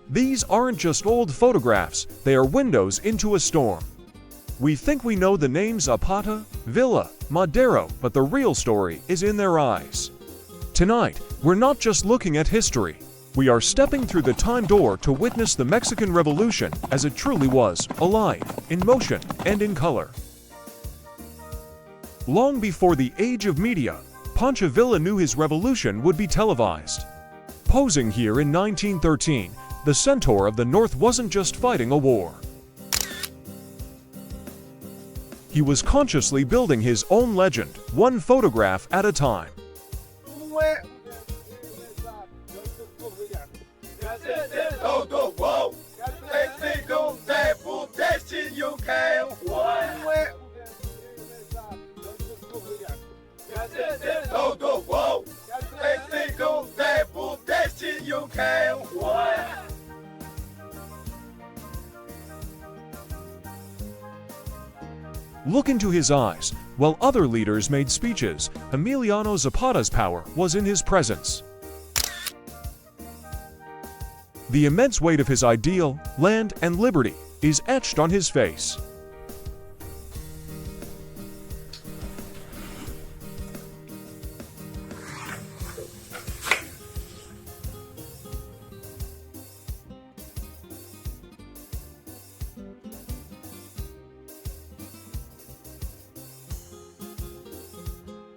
These aren't just old photographs, they are windows into a storm. We think we know the names Zapata, Villa, Madero, but the real story is in their eyes. Tonight, we're not just looking at history. We are stepping through the time door to witness the Mexican Revolution as it truly was, alive, in motion, and in color. Long before the age of media, Pancho Villa knew his revolution would be televised. Posing here in 1913, the Centaur of the North wasn't just fighting a war. He was consciously building his own legend, one photograph at a time. Look into his eyes. While other leaders made speeches, Emiliano Zapata's power was in his presence. The immense weight of his ideal, land, and liberty is etched on his face.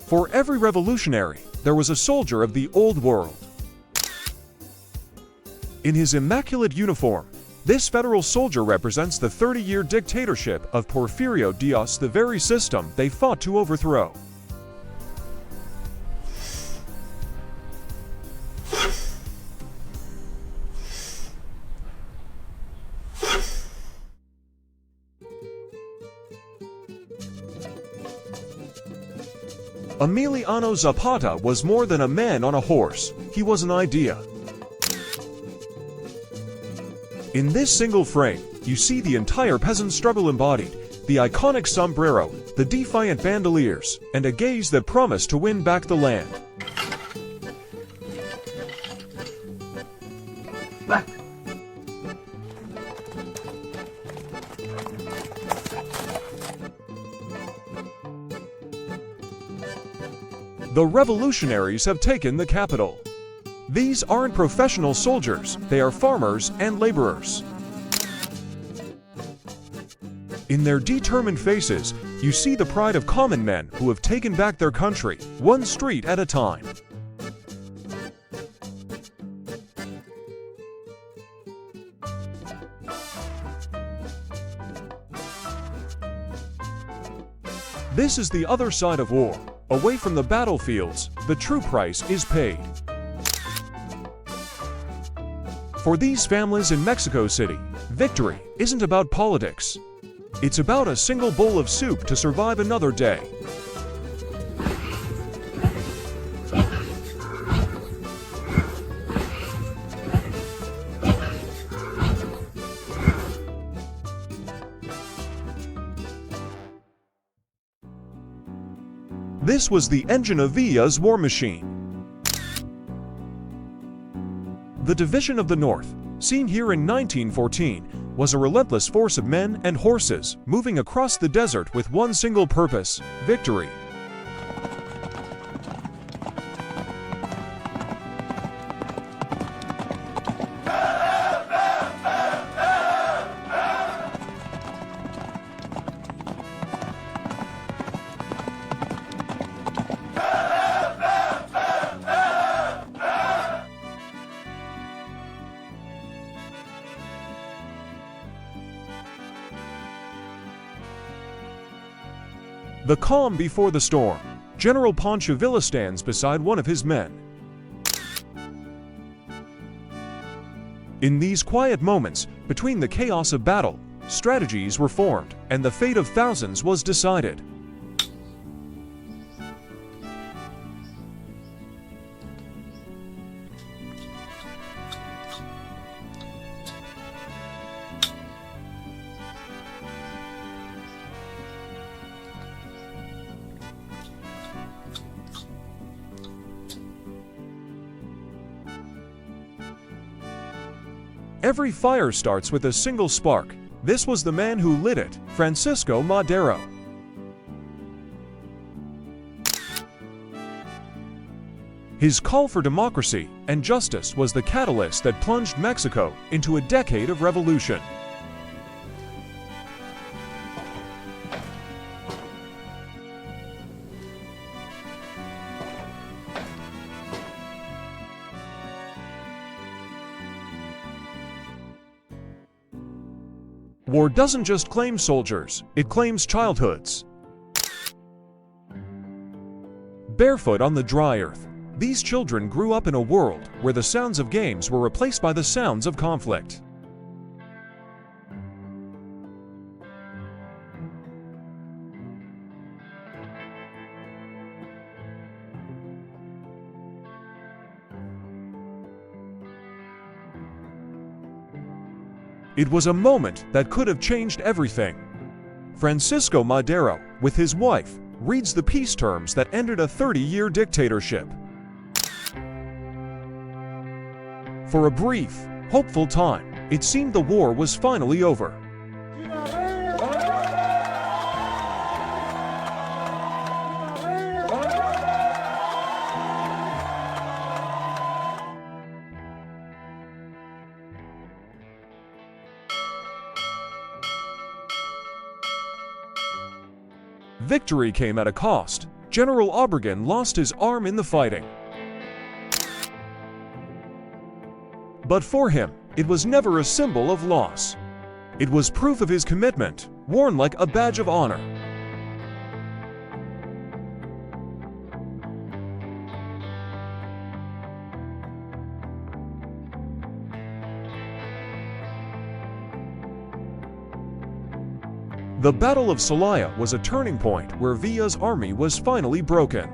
For every revolutionary, there was a soldier of the old world. In his immaculate uniform, this federal soldier represents the 30-year dictatorship of Porfirio Diaz, the very system they fought to overthrow. Emiliano Zapata was more than a man on a horse, he was an idea. In this single frame, you see the entire peasant struggle embodied, the iconic sombrero, the defiant bandoliers, and a gaze that promised to win back the land. The revolutionaries have taken the capital. These aren't professional soldiers, they are farmers and laborers. In their determined faces, you see the pride of common men who have taken back their country, one street at a time. This is the other side of war. Away from the battlefields, the true price is paid. For these families in Mexico City, victory isn't about politics. It's about a single bowl of soup to survive another day. This was the engine of Villa's war machine. The Division of the North, seen here in 1914, was a relentless force of men and horses moving across the desert with one single purpose: victory. The calm before the storm. General Pancho Villa stands beside one of his men. In these quiet moments, between the chaos of battle, strategies were formed, and the fate of thousands was decided. Every fire starts with a single spark. This was the man who lit it, Francisco Madero. His call for democracy and justice was the catalyst that plunged Mexico into a decade of revolution. War doesn't just claim soldiers, it claims childhoods. Barefoot on the dry earth, these children grew up in a world where the sounds of games were replaced by the sounds of conflict. It was a moment that could have changed everything. Francisco Madero, with his wife, reads the peace terms that ended a 30-year dictatorship. For a brief, hopeful time, it seemed the war was finally over. Victory came at a cost. General Obregón lost his arm in the fighting. But for him, it was never a symbol of loss. It was proof of his commitment, worn like a badge of honor. The Battle of Celaya was a turning point where Villa's army was finally broken.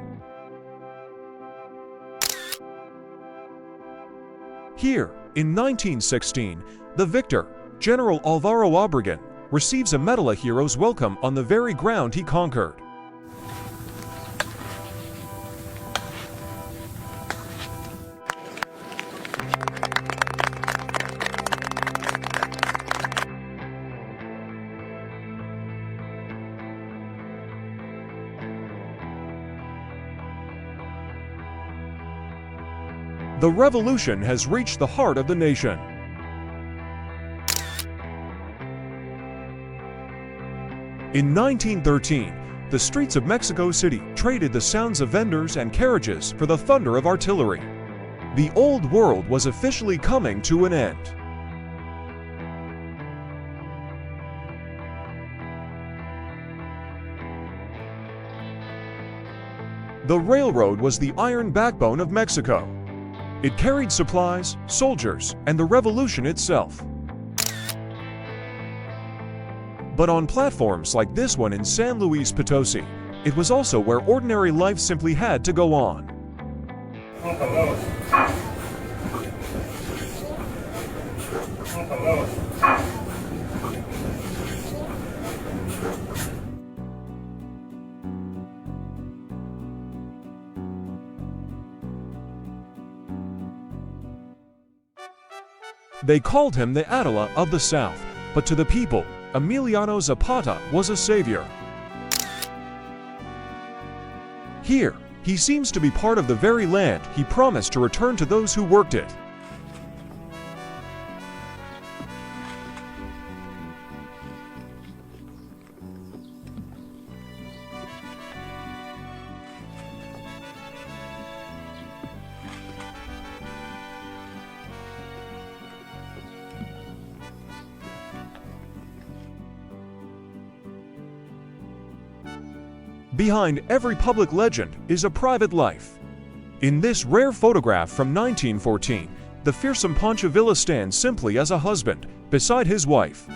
Here, in 1916, the victor, General Álvaro Obregón, receives a medal of hero's welcome on the very ground he conquered. The revolution has reached the heart of the nation. In 1913, the streets of Mexico City traded the sounds of vendors and carriages for the thunder of artillery. The old world was officially coming to an end. The railroad was the iron backbone of Mexico. It carried supplies, soldiers, and the revolution itself. But on platforms like this one in San Luis Potosi, it was also where ordinary life simply had to go on. They called him the Attila of the South, but to the people, Emiliano Zapata was a savior. Here, he seems to be part of the very land he promised to return to those who worked it. Behind every public legend is a private life. In this rare photograph from 1914, the fearsome Pancho Villa stands simply as a husband, beside his wife.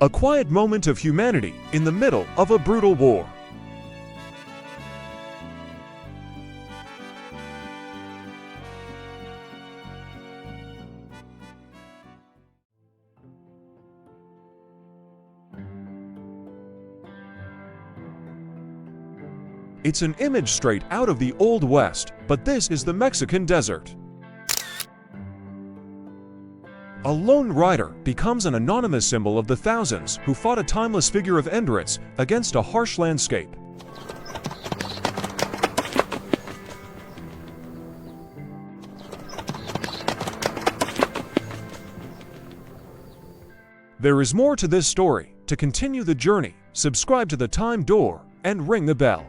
A quiet moment of humanity in the middle of a brutal war. It's an image straight out of the Old West, but this is the Mexican desert. A lone rider becomes an anonymous symbol of the thousands who fought a timeless figure of endurance against a harsh landscape. There is more to this story. To continue the journey, subscribe to the Time Door and ring the bell.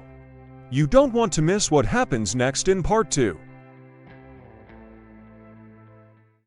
You don't want to miss what happens next in Part 2.